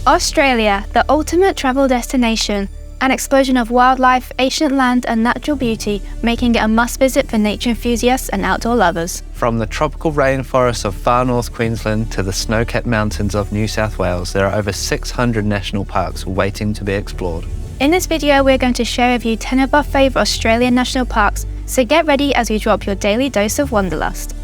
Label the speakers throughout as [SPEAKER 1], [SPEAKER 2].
[SPEAKER 1] Australia, the ultimate travel destination. An explosion of wildlife, ancient land and natural beauty, making it a must-visit for nature enthusiasts and outdoor lovers.
[SPEAKER 2] From the tropical rainforests of far north Queensland to the snow-capped mountains of New South Wales, there are over 600 national parks waiting to be explored.
[SPEAKER 1] In this video, we're going to share with you 10 of our favourite Australian national parks, so get ready as we drop your daily dose of wanderlust.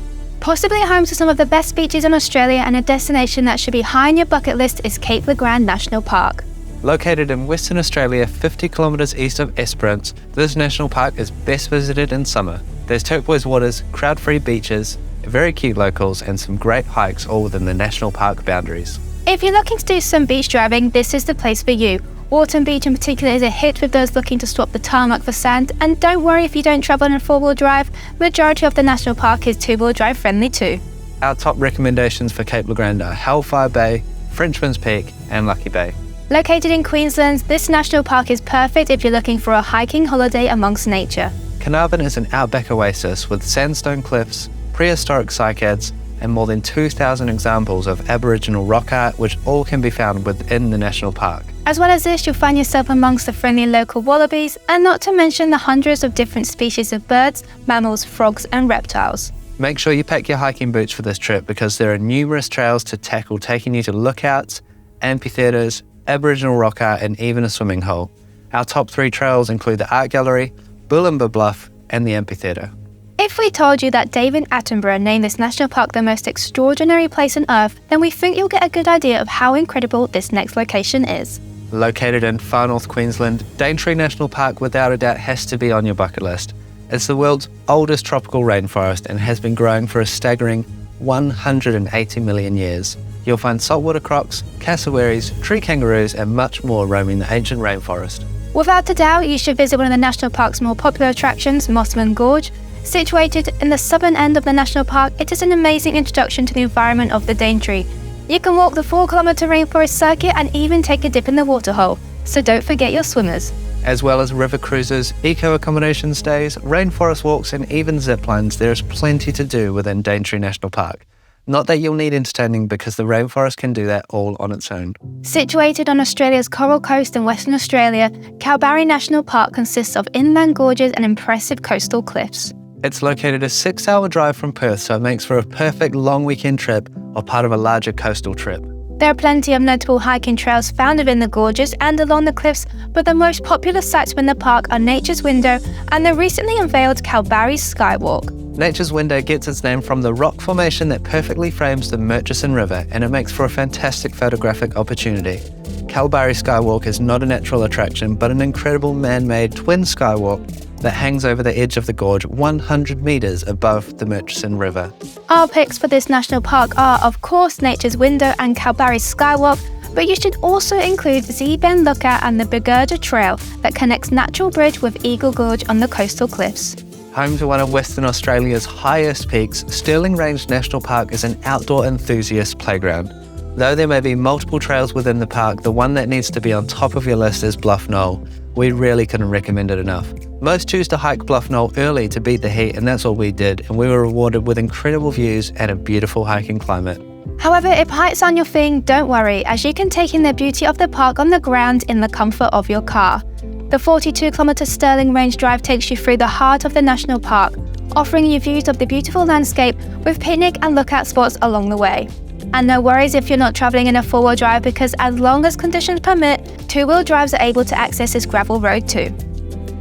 [SPEAKER 1] Possibly home to some of the best beaches in Australia and a destination that should be high on your bucket list is Cape Le Grand National Park.
[SPEAKER 2] Located in Western Australia, 50 kilometres east of Esperance, this national park is best visited in summer. There's turquoise waters, crowd-free beaches, very cute locals and some great hikes all within the national park boundaries.
[SPEAKER 1] If you're looking to do some beach driving, this is the place for you. Autumn Beach in particular is a hit with those looking to swap the tarmac for sand, and don't worry if you don't travel in a four-wheel drive, majority of the national park is two-wheel drive friendly too.
[SPEAKER 2] Our top recommendations for Cape Le Grand are Hellfire Bay, Frenchman's Peak and Lucky Bay.
[SPEAKER 1] Located in Queensland, this national park is perfect if you're looking for a hiking holiday amongst nature.
[SPEAKER 2] Carnarvon is an outback oasis with sandstone cliffs, prehistoric cycads, and more than 2,000 examples of Aboriginal rock art, which all can be found within the national park.
[SPEAKER 1] As well as this, you'll find yourself amongst the friendly local wallabies, and not to mention the hundreds of different species of birds, mammals, frogs, and reptiles.
[SPEAKER 2] Make sure you pack your hiking boots for this trip because there are numerous trails to tackle, taking you to lookouts, amphitheatres, Aboriginal rock art, and even a swimming hole. Our top 3 trails include the Art Gallery, Bulimba Bluff, and the amphitheatre.
[SPEAKER 1] If we told you that David Attenborough named this national park the most extraordinary place on earth, then we think you'll get a good idea of how incredible this next location is.
[SPEAKER 2] Located in far north Queensland, Daintree National Park without a doubt has to be on your bucket list. It's the world's oldest tropical rainforest and has been growing for a staggering 180 million years. You'll find saltwater crocs, cassowaries, tree kangaroos and much more roaming the ancient rainforest.
[SPEAKER 1] Without a doubt, you should visit one of the national park's more popular attractions, Mossman Gorge. Situated in the southern end of the national park, it is an amazing introduction to the environment of the Daintree. You can walk the 4-kilometre rainforest circuit and even take a dip in the waterhole, so don't forget your swimmers.
[SPEAKER 2] As well as river cruises, eco-accommodation stays, rainforest walks and even zip lines, there is plenty to do within Daintree National Park. Not that you'll need entertaining because the rainforest can do that all on its own.
[SPEAKER 1] Situated on Australia's Coral Coast in Western Australia, Kalbarri National Park consists of inland gorges and impressive coastal cliffs.
[SPEAKER 2] It's located a 6-hour drive from Perth, so it makes for a perfect long weekend trip or part of a larger coastal trip.
[SPEAKER 1] There are plenty of notable hiking trails found within the gorges and along the cliffs, but the most popular sites within the park are Nature's Window and the recently unveiled Kalbarri Skywalk.
[SPEAKER 2] Nature's Window gets its name from the rock formation that perfectly frames the Murchison River, and it makes for a fantastic photographic opportunity. Kalbarri Skywalk is not a natural attraction, but an incredible man-made twin skywalk that hangs over the edge of the gorge 100 metres above the Murchison River.
[SPEAKER 1] Our picks for this national park are, of course, Nature's Window and Kalbarri Skywalk, but you should also include Zeben Lookout and the Bigurda Trail that connects Natural Bridge with Eagle Gorge on the coastal cliffs.
[SPEAKER 2] Home to one of Western Australia's highest peaks, Stirling Range National Park is an outdoor enthusiast playground. Though there may be multiple trails within the park, the one that needs to be on top of your list is Bluff Knoll. We really couldn't recommend it enough. Most choose to hike Bluff Knoll early to beat the heat, and that's what we did, and we were rewarded with incredible views and a beautiful hiking climate.
[SPEAKER 1] However, if heights aren't your thing, don't worry, as you can take in the beauty of the park on the ground in the comfort of your car. The 42-kilometre Stirling Range drive takes you through the heart of the national park, offering you views of the beautiful landscape with picnic and lookout spots along the way. And no worries if you're not travelling in a 4-wheel drive, because as long as conditions permit, 2-wheel drives are able to access this gravel road too.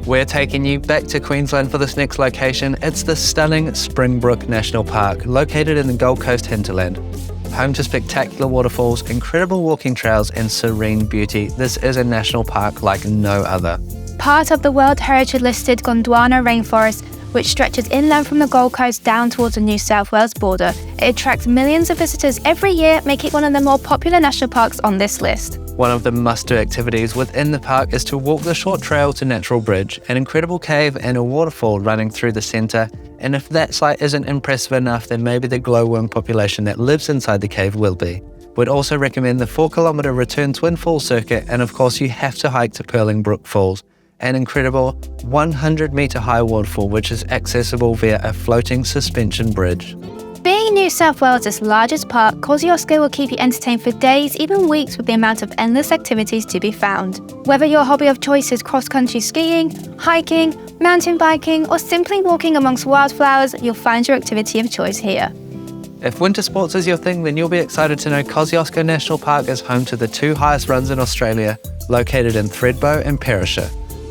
[SPEAKER 2] We're taking you back to Queensland for this next location. It's the stunning Springbrook National Park, located in the Gold Coast hinterland. Home to spectacular waterfalls, incredible walking trails and serene beauty, this is a national park like no other.
[SPEAKER 1] Part of the World Heritage listed Gondwana rainforest, which stretches inland from the Gold Coast down towards the New South Wales border. It attracts millions of visitors every year, making it one of the more popular national parks on this list.
[SPEAKER 2] One of the must-do activities within the park is to walk the short trail to Natural Bridge, an incredible cave and a waterfall running through the centre, and if that sight isn't impressive enough, then maybe the glowworm population that lives inside the cave will be. We'd also recommend the 4-kilometre return Twin Falls circuit, and of course you have to hike to Purnululu Falls, an incredible 100-metre high waterfall which is accessible via a floating suspension bridge.
[SPEAKER 1] Being New South Wales' largest park, Kosciuszko will keep you entertained for days, even weeks, with the amount of endless activities to be found. Whether your hobby of choice is cross-country skiing, hiking, mountain biking, or simply walking amongst wildflowers, you'll find your activity of choice here.
[SPEAKER 2] If winter sports is your thing, then you'll be excited to know Kosciuszko National Park is home to the 2 highest runs in Australia, located in Thredbo and Perisher.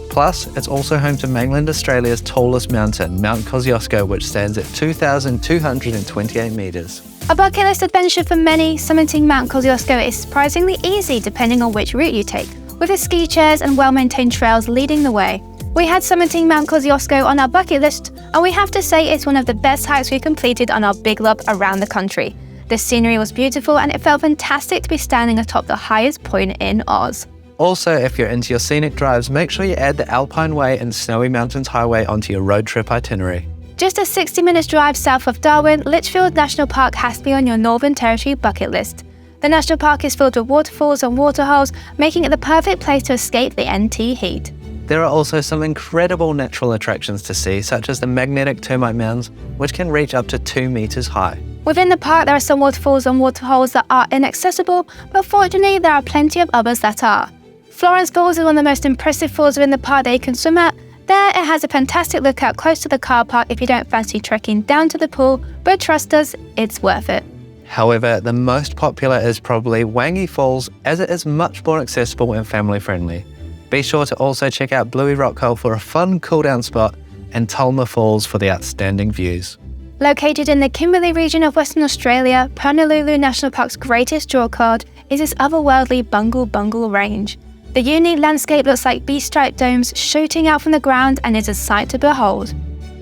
[SPEAKER 2] Plus, it's also home to mainland Australia's tallest mountain, Mount Kosciuszko, which stands at 2,228 metres.
[SPEAKER 1] A bucket list adventure for many, summiting Mount Kosciuszko is surprisingly easy depending on which route you take, with its ski chairs and well-maintained trails leading the way. We had summiting Mount Kosciuszko on our bucket list, and we have to say it's one of the best hikes we completed on our big lob around the country. The scenery was beautiful and it felt fantastic to be standing atop the highest point in Oz.
[SPEAKER 2] Also, if you're into your scenic drives, make sure you add the Alpine Way and Snowy Mountains Highway onto your road trip itinerary.
[SPEAKER 1] Just a 60-minute drive south of Darwin, Litchfield National Park has to be on your Northern Territory bucket list. The national park is filled with waterfalls and waterholes, making it the perfect place to escape the NT heat.
[SPEAKER 2] There are also some incredible natural attractions to see, such as the magnetic termite mounds, which can reach up to 2 metres high.
[SPEAKER 1] Within the park, there are some waterfalls and waterholes that are inaccessible, but fortunately there are plenty of others that are. Florence Falls is one of the most impressive falls within the park that you can swim at. There, it has a fantastic lookout close to the car park if you don't fancy trekking down to the pool, but trust us, it's worth it.
[SPEAKER 2] However, the most popular is probably Wangi Falls, as it is much more accessible and family friendly. Be sure to also check out Bluey Rockhole for a fun cool-down spot, and Tulma Falls for the outstanding views.
[SPEAKER 1] Located in the Kimberley region of Western Australia, Purnululu National Park's greatest draw card is its otherworldly Bungle Bungle range. The unique landscape looks like beach-striped domes shooting out from the ground and is a sight to behold.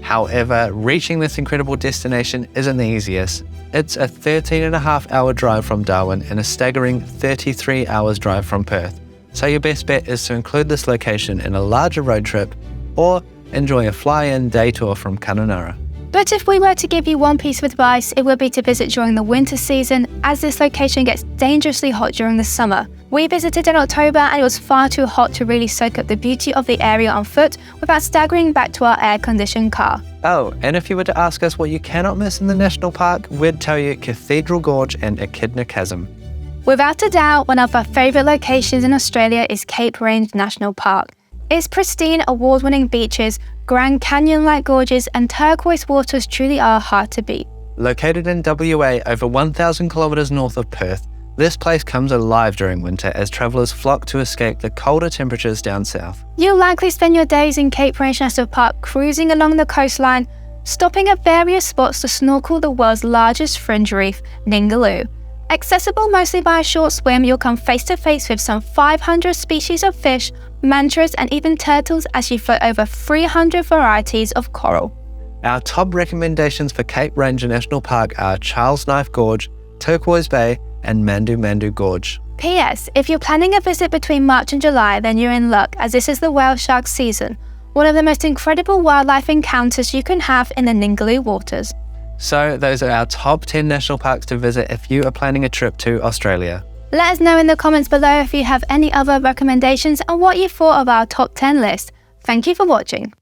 [SPEAKER 2] However, reaching this incredible destination isn't the easiest. It's a 13.5-hour drive from Darwin and a staggering 33 hours drive from Perth. So your best bet is to include this location in a larger road trip or enjoy a fly-in day tour from Kununurra.
[SPEAKER 1] But if we were to give you one piece of advice, it would be to visit during the winter season, as this location gets dangerously hot during the summer. We visited in October and it was far too hot to really soak up the beauty of the area on foot without staggering back to our air-conditioned car.
[SPEAKER 2] Oh, and if you were to ask us what you cannot miss in the national park, we'd tell you Cathedral Gorge and Echidna Chasm.
[SPEAKER 1] Without a doubt, one of our favourite locations in Australia is Cape Range National Park. Its pristine, award-winning beaches, Grand Canyon-like gorges and turquoise waters truly are hard to beat.
[SPEAKER 2] Located in WA over 1,000 kilometres north of Perth, this place comes alive during winter as travellers flock to escape the colder temperatures down south.
[SPEAKER 1] You'll likely spend your days in Cape Range National Park cruising along the coastline, stopping at various spots to snorkel the world's largest fringe reef, Ningaloo. Accessible mostly by a short swim, you'll come face to face with some 500 species of fish, mantras and even turtles as you float over 300 varieties of coral.
[SPEAKER 2] Our top recommendations for Cape Ranger National Park are Charles Knife Gorge, Turquoise Bay and Mandu Mandu Gorge.
[SPEAKER 1] P.S. If you're planning a visit between March and July, then you're in luck, as this is the whale shark season, one of the most incredible wildlife encounters you can have in the Ningaloo waters.
[SPEAKER 2] So those are our top 10 national parks to visit if you are planning a trip to Australia.
[SPEAKER 1] Let us know in the comments below if you have any other recommendations and what you thought of our top 10 list. Thank you for watching.